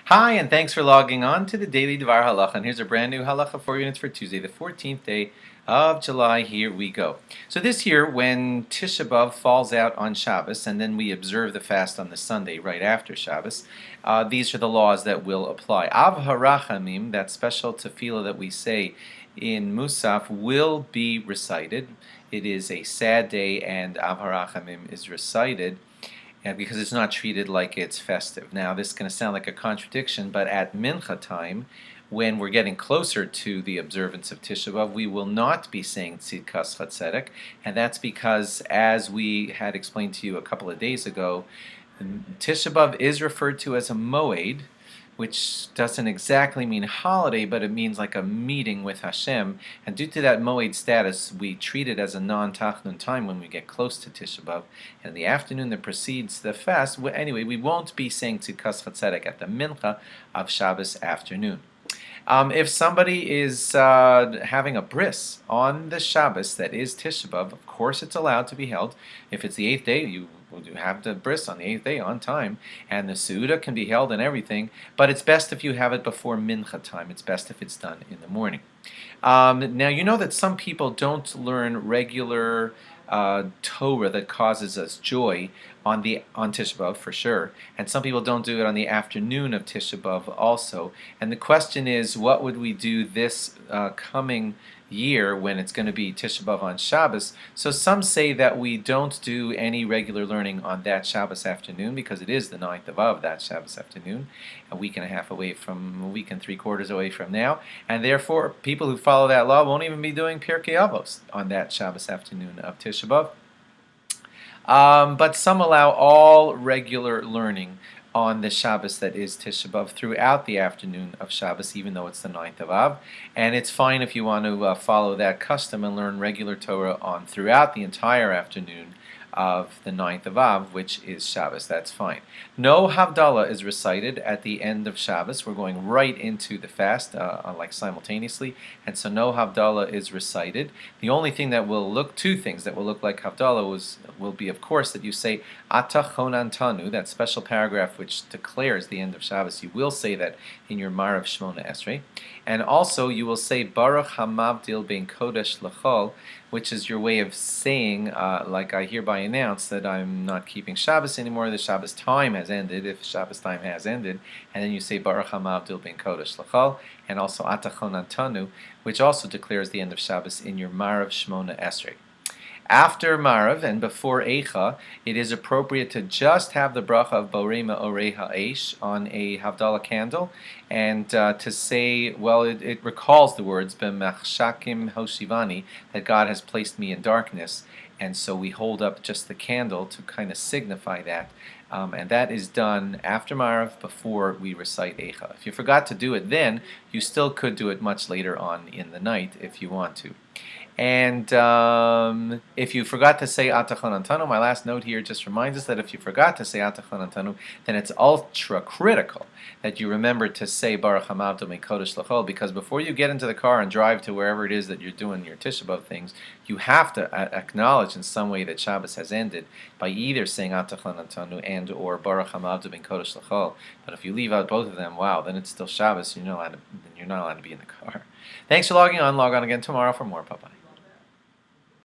Hi, and thanks for logging on to the Daily DVAR Halacha. And here's a brand new Halacha 4 units for Tuesday, the 14th day of July. Here we go. So this year, when Tisha B'Av falls out on Shabbos, and then we observe the fast on the Sunday right after Shabbos, these are the laws that will apply. Av Harachamim, that special tefillah that we say in Musaf, will be recited. It is a sad day, and Av Harachamim is recited because it's not treated like it's festive. Now, this is going to sound like a contradiction, but at Mincha time, when we're getting closer to the observance of Tisha B'Av, we will not be saying Tzidkas Chatzedek, and that's because, as we had explained to you a couple of days ago, Tisha B'Av is referred to as a moed, which doesn't exactly mean holiday, but it means like a meeting with Hashem. And due to that moed status, we treat it as a non-tachnun time when we get close to Tisha B'Av. And in the afternoon that precedes the fast, anyway, we won't be saying Tzidkas Chatzedek at the mincha of Shabbos afternoon. If somebody is having a bris on the Shabbos that is Tisha B'Av, of course it's allowed to be held. If it's the 8th day, you have the bris on the 8th day on time, and the Seudah can be held and everything, but it's best if you have it before Mincha time. It's best if it's done in the morning. Now, you know that some people don't learn regular Torah that causes us joy on Tisha B'Av for sure, and some people don't do it on the afternoon of Tisha B'Av also. And the question is, what would we do this coming year when it's going to be Tisha B'Av on Shabbos? So some say that we don't do any regular learning on that Shabbos afternoon because it is the 9th of Av that Shabbos afternoon, a week and a week and 3/4 away from now, and therefore people who follow that law won't even be doing Pirkei Avos on that Shabbos afternoon of Tisha B'Av. But some allow all regular learning on the Shabbos that is Tisha B'Av throughout the afternoon of Shabbos, even though it's the 9th of Av. And it's fine if you want to follow that custom and learn regular Torah on throughout the entire afternoon of the 9th of Av, which is Shabbos. That's fine. No Havdala is recited at the end of Shabbos. We're going right into the fast, like simultaneously, and so no Havdala is recited. The only thing that will look, two things that will look like Havdala will be, of course, that you say Ata Chonantanu, that special paragraph which declares the end of Shabbos. You will say that in your Marav Shmona Esrei. And also you will say Baruch Hamavdil Ben Kodesh L'chol, which is your way of saying, like I hereby announce that I'm not keeping Shabbos anymore, the Shabbos time has ended, if Shabbos time has ended, and then you say Baruch Hamavdil Ben Kodesh L'chol, and also Ata Chonantanu, which also declares the end of Shabbos in your Marav Shmona Esrei. After Marav and before Eicha, it is appropriate to just have the bracha of Borei Ma'orei Ha'esh on a Havdalah candle, and to say, well, it recalls the words B'machshakim Hoshivani, that God has placed me in darkness, and so we hold up just the candle to kind of signify that. And that is done after Marav, before we recite Eicha. If you forgot to do it then, you still could do it much later on in the night if you want to. And if you forgot to say Ata Chonantanu, my last note here just reminds us that if you forgot to say Ata Chonantanu, then it's ultra critical that you remember to say Baruch Hamavdil Ben Kodesh L'chol, because before you get into the car and drive to wherever it is that you're doing your Tisha B'Av things, you have to acknowledge in some way that Shabbos has ended by either saying Ata Chonantanu and or Baruch Hamavdil Ben Kodesh L'chol. But if you leave out both of them, wow, then it's still Shabbos. You're not allowed to be in the car. Thanks for logging on. Log on again tomorrow for more. Bye-bye.